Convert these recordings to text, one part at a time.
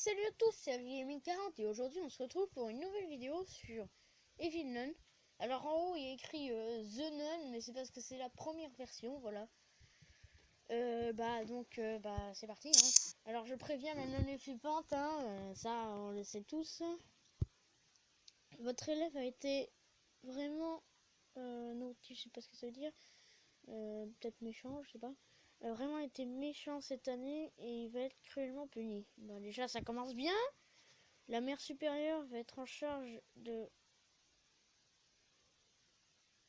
Salut à tous, c'est Gaming40 et aujourd'hui on se retrouve pour une nouvelle vidéo sur Evil Nun. Alors en haut il y a écrit The Nun, mais c'est parce que c'est la première version, voilà. C'est parti. Hein. Alors je préviens, la nonne est flippante, hein, ça on le sait tous. Votre élève a été vraiment naughty, je sais pas ce que ça veut dire. Peut-être méchant, je sais pas. Vraiment été méchant cette année et il va être cruellement puni. Bon, déjà ça commence bien. La mère supérieure va être en charge de...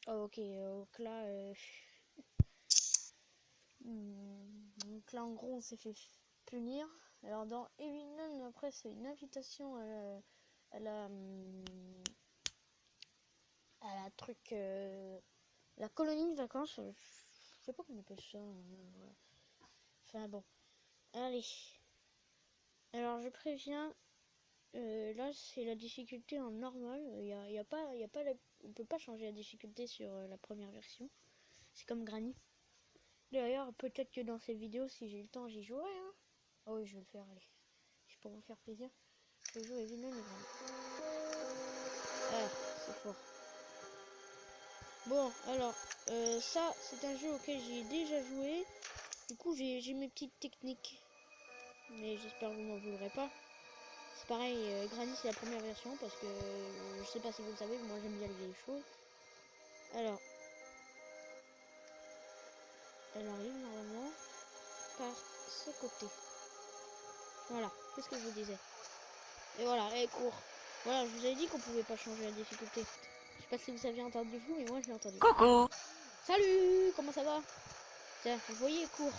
Oh, ok, donc là... Donc là en gros on s'est fait punir. Alors dans Evil Nun, après c'est une invitation à la truc... la colonie de vacances. Je sais pas comment on appelle ça. Voilà. Enfin bon. Allez. Alors je préviens... là c'est la difficulté en normal. On peut pas changer la difficulté sur la première version. C'est comme Granny. D'ailleurs, peut-être que dans cette vidéo, si j'ai le temps, j'y jouerai. Hein. Oh oui, je vais le faire, allez. C'est pour vous faire plaisir. Je joue Evil Nun et Granny. Ah, c'est fort. Bon, alors, ça, c'est un jeu auquel j'ai déjà joué. Du coup, j'ai mes petites techniques. Mais j'espère que vous m'en voudrez pas. C'est pareil, Granny, c'est la première version parce que je sais pas si vous le savez, mais moi j'aime bien les vieilles choses. Alors, elle arrive normalement par ce côté. Voilà, c'est ce que je vous disais. Et voilà, elle court. Voilà, je vous avais dit qu'on pouvait pas changer la difficulté. Je sais pas si vous aviez entendu vous, mais moi je l'ai entendu. Coucou. Salut, comment ça va? Tiens, vous voyez, elle court.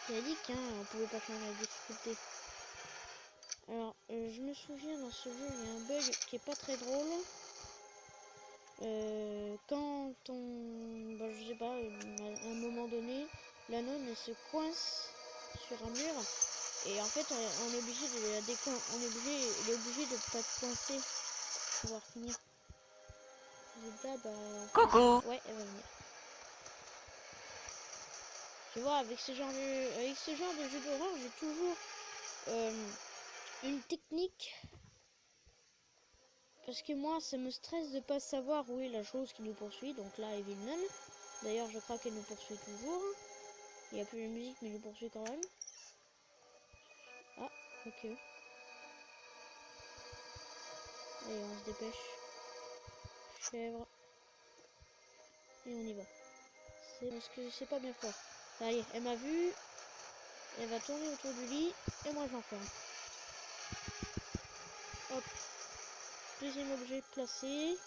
J'ai dit qu'on pouvait pas changer la difficulté. Alors, je me souviens dans ce jeu, il y a un bug qui est pas très drôle. Quand on... Bah, je sais pas, à un moment donné, la nonne elle se coince sur un mur. Et en fait, on est obligé de la décoincer. Il est obligé de pas te coincer pour pouvoir finir. Là, bah... Coucou. Ouais, elle va venir. Tu vois, avec ce genre de jeu d'horreur, j'ai toujours une technique. Parce que moi, ça me stresse de pas savoir où est la chose qui nous poursuit. Donc là, Evil Nun. D'ailleurs, je crois qu'elle nous poursuit toujours. Il n'y a plus de musique, mais elle nous poursuit quand même. Ah, ok. Allez, on se dépêche. Chèvre. Et on y va. C'est parce que c'est pas bien fort. Allez, elle m'a vu. Elle va tourner autour du lit. Et moi, j'enferme. Hop. Deuxième objet placé.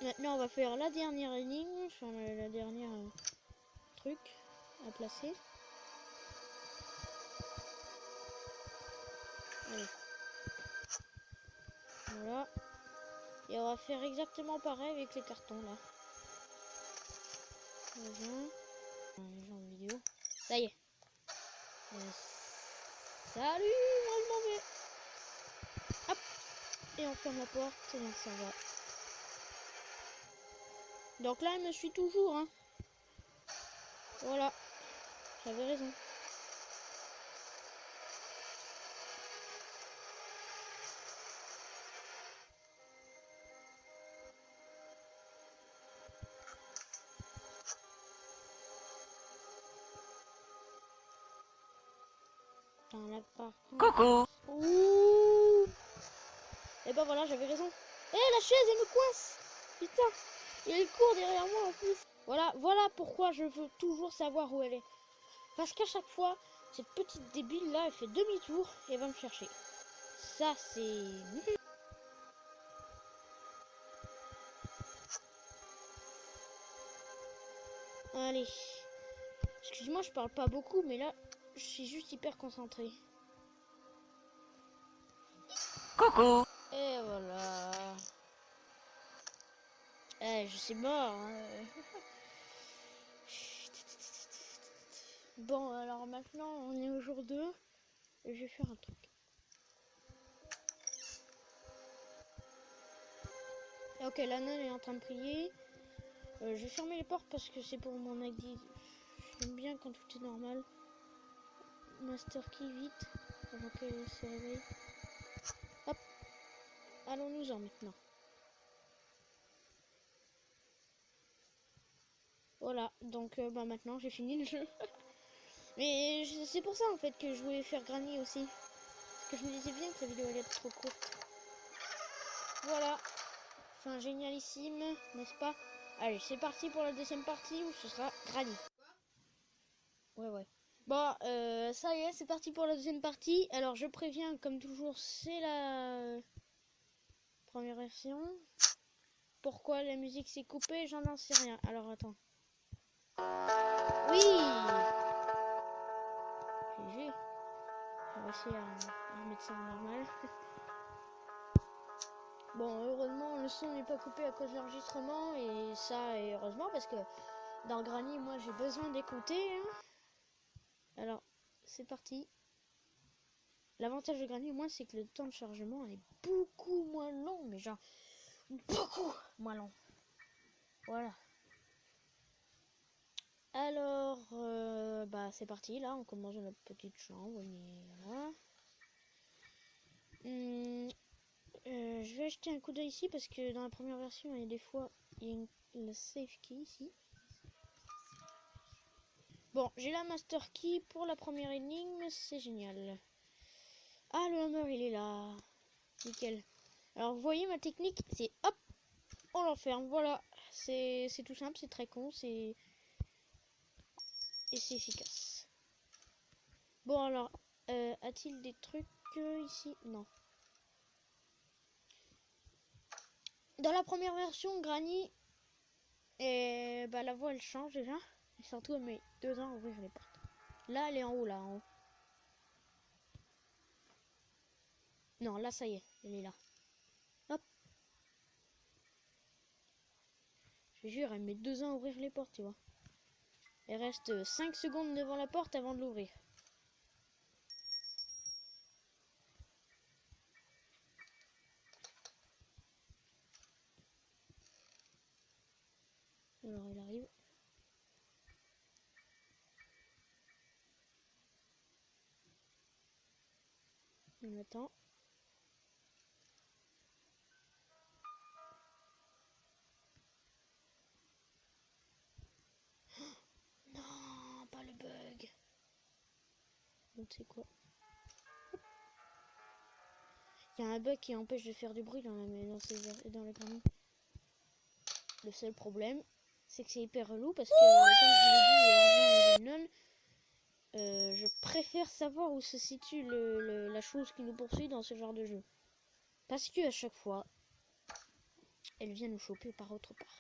Maintenant, on va faire la dernière énigme. Enfin, la dernière truc à placer. Allez. Voilà. Et on va faire exactement pareil avec les cartons là. Voilà. Les gens de vidéo. Ça y est. Salut, moi je m'en vais. Hop. Et on ferme la porte et on s'en va. Donc là, elle me suit toujours. Hein. Voilà. J'avais raison. Là, par contre... Coucou. Ouh. Et ben voilà, j'avais raison. Eh, la chaise, elle me coince. Putain. Et elle court derrière moi en plus. Voilà pourquoi je veux toujours savoir où elle est. Parce qu'à chaque fois, cette petite débile là, elle fait demi-tour et elle va me chercher. Ça, c'est... Allez. Excuse-moi, je parle pas beaucoup, mais là, je suis juste hyper concentré. Coucou. Et voilà. Eh, je suis mort. Hein. Bon, alors maintenant, on est au jour 2. Et je vais faire un truc. Ok, la nonne est en train de prier. Je vais fermer les portes parce que c'est pour mon activité. J'aime bien quand tout est normal. Master Key vite, avant qu'elle se réveille. Hop, allons-nous-en maintenant. Voilà, donc bah maintenant j'ai fini le jeu. Mais c'est pour ça en fait que je voulais faire Granny aussi. Parce que je me disais bien que la vidéo allait être trop courte. Voilà. Enfin génialissime, n'est-ce pas? Allez, c'est parti pour la deuxième partie où ce sera Granny. Ouais. Bon, ça y est, c'est parti pour la deuxième partie. Alors je préviens, comme toujours, c'est la première version. Pourquoi la musique s'est coupée, j'en sais rien. Alors attends. Oui! GG. J'ai réussi à remettre ça en normal. Bon, heureusement, le son n'est pas coupé à cause de l'enregistrement. Et ça, et heureusement, parce que dans Granny, moi, j'ai besoin d'écouter. Hein. Alors, c'est parti. L'avantage de Granny, moi, c'est que le temps de chargement est beaucoup moins long. Mais genre, beaucoup moins long. Voilà. Alors, bah, c'est parti. Là, on commence dans notre petite chambre. Voilà. Je vais jeter un coup d'œil ici parce que dans la première version, il y a des fois, il y a le save key ici. Bon, j'ai la master key pour la première énigme, c'est génial. Ah, le hammer, il est là. Nickel. Alors, vous voyez, ma technique, c'est hop, on l'enferme. Voilà, c'est tout simple, c'est très con, et c'est efficace. Bon, alors, a-t-il des trucs ici? Non. Dans la première version, Granny, bah, la voix, elle change déjà. Et surtout, elle met 2 ans à ouvrir les portes. Là, elle est en haut, là, en haut. Non, là, ça y est, elle est là. Hop. Je te jure, elle met 2 ans à ouvrir les portes, tu vois. Elle reste 5 secondes devant la porte avant de l'ouvrir. Alors, il arrive. On attend. Non, pas le bug. Donc c'est quoi? Il y a un bug qui empêche de faire du bruit dans le Granny. Le seul problème, c'est que c'est hyper relou parce que, comme je vous l'ai dit, je préfère savoir où se situe la chose qui nous poursuit dans ce genre de jeu. Parce que à chaque fois, elle vient nous choper par autre part.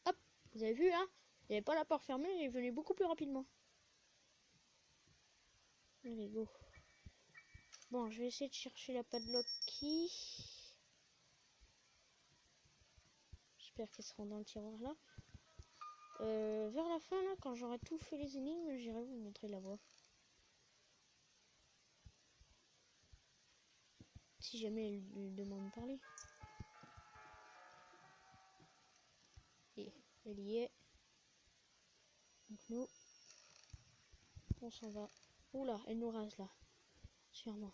Hop, vous avez vu, hein? Il n'y avait pas la porte fermée, il est venu beaucoup plus rapidement. Allez, go. Bon, je vais essayer de chercher la padlock key. J'espère qu'elles seront dans le tiroir là. Vers la fin, là, quand j'aurai tout fait les énigmes, j'irai vous montrer la voie. Si jamais elle demande de parler. Et elle y est. Donc nous, on s'en va. Oula, elle nous rase là. Sûrement.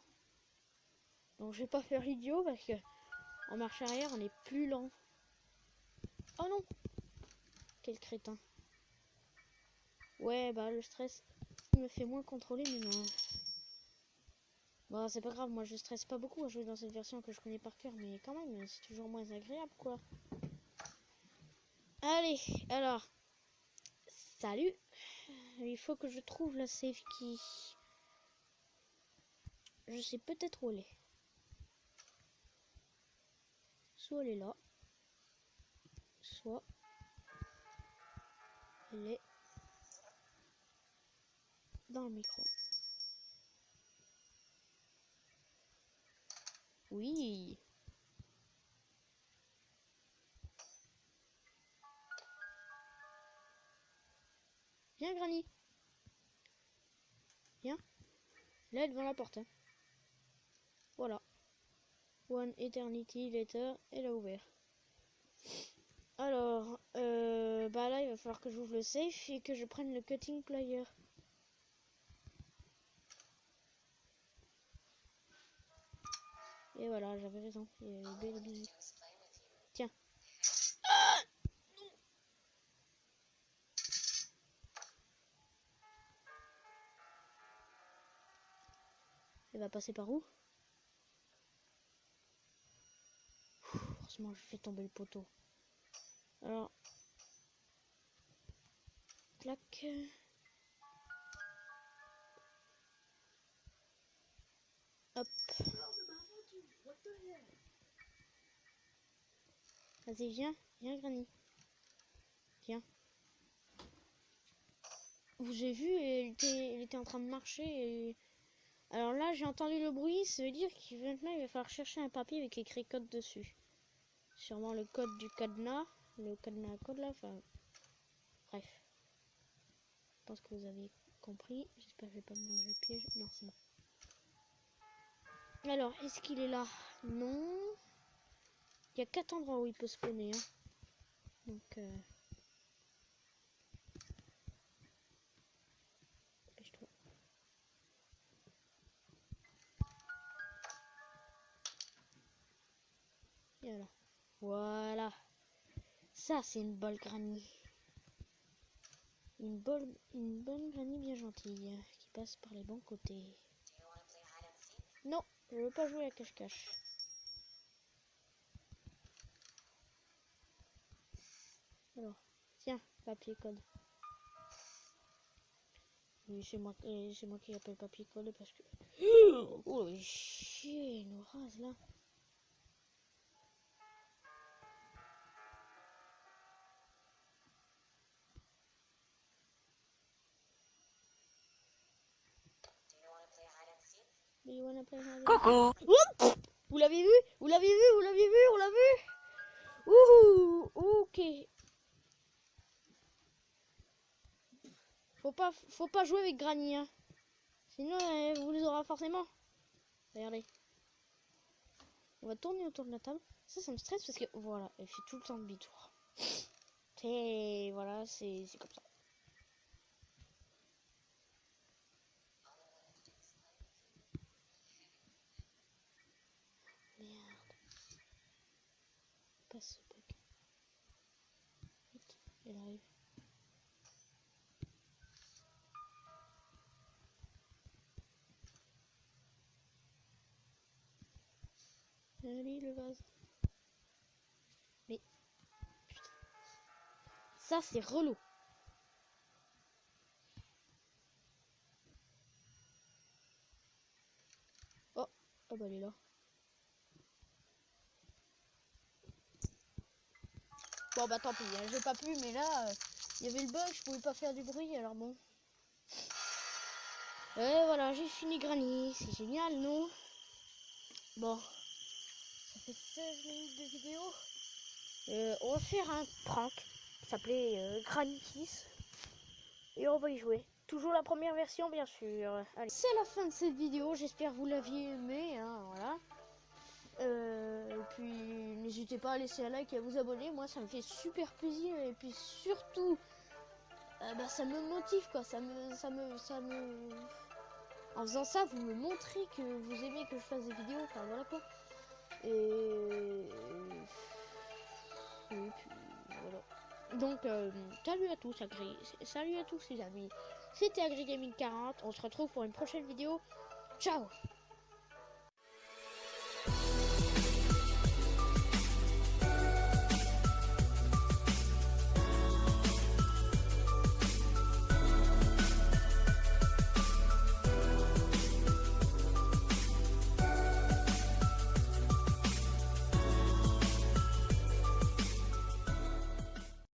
Donc je vais pas faire l'idiot parce que en marche arrière, on est plus lent. Oh non! Quel crétin. Ouais, bah le stress me fait moins contrôler, mais non. Bon, c'est pas grave, moi je stresse pas beaucoup à jouer dans cette version que je connais par cœur, mais quand même, c'est toujours moins agréable, quoi. Allez, alors. Salut! Il faut que je trouve la save key. Je sais peut-être où elle est. Soit elle est là. Soit elle est dans le micro. Oui! Viens, Granny! Viens! Là, elle est devant la porte. Hein. Voilà. One Eternity Later, elle a ouvert. Alors, bah là, il va falloir que j'ouvre le safe et que je prenne le cutting plier. voilà, j'avais raison. Il est bel et bien. Tiens. Elle va passer par où? Heureusement, je fais tomber le poteau. Alors. Clac. Hop. Vas-y, viens. Viens, Granny. Viens. Vous avez vu, elle était en train de marcher et... Alors là, j'ai entendu le bruit, ça veut dire qu'il maintenant il va falloir chercher un papier avec écrit code dessus. Sûrement le code du cadenas, le cadenas à code là, enfin... Bref. Je pense que vous avez compris. J'espère que je vais pas me manger le piège. Non, c'est bon. Alors, est-ce qu'il est là? Non. Il y a 4 endroits où il peut spawner. Hein. Donc... Dépêche-toi. Et alors. Voilà. Ça, c'est une bonne granny. Une bonne granny bien gentille. Qui passe par les bons côtés. Non, je veux pas jouer à cache-cache. Alors, tiens, papier code. Oui, c'est moi qui appelle papier code parce que... Oh, chier, une rase là. Coucou. Vous l'avez vu? Vous l'avez vu? Vous l'avez vu? On l'a vu? Ouh, ok. Faut pas jouer avec Granny, hein. Sinon, vous les aurez forcément. Regardez. On va tourner autour de la table. Ça me stresse parce que, voilà, elle fait tout le temps demi-tour. Et voilà, c'est comme ça. Merde. Pas ce bug. Vite, elle arrive. Allez, le vase. Mais, putain. Ça, c'est relou. Oh, oh bah elle est là. Bon bah tant pis, hein, j'ai pas pu, mais là, il y avait le bug, je pouvais pas faire du bruit, alors bon. Et voilà, j'ai fini Granny, c'est génial, non? Bon, ça fait 16 minutes de vidéo. On va faire un prank, ça s'appelait Granny Kiss, et on va y jouer. Toujours la première version, bien sûr. Allez, c'est la fin de cette vidéo, j'espère que vous l'aviez aimé, hein, voilà. Et puis n'hésitez pas à laisser un like et à vous abonner, moi ça me fait super plaisir et puis surtout bah, ça me motive quoi, en faisant ça vous me montrez que vous aimez que je fasse des vidéos, enfin voilà quoi. Et puis voilà. Donc salut à tous, salut à tous les amis, c'était AgriGaming 40, on se retrouve pour une prochaine vidéo, ciao.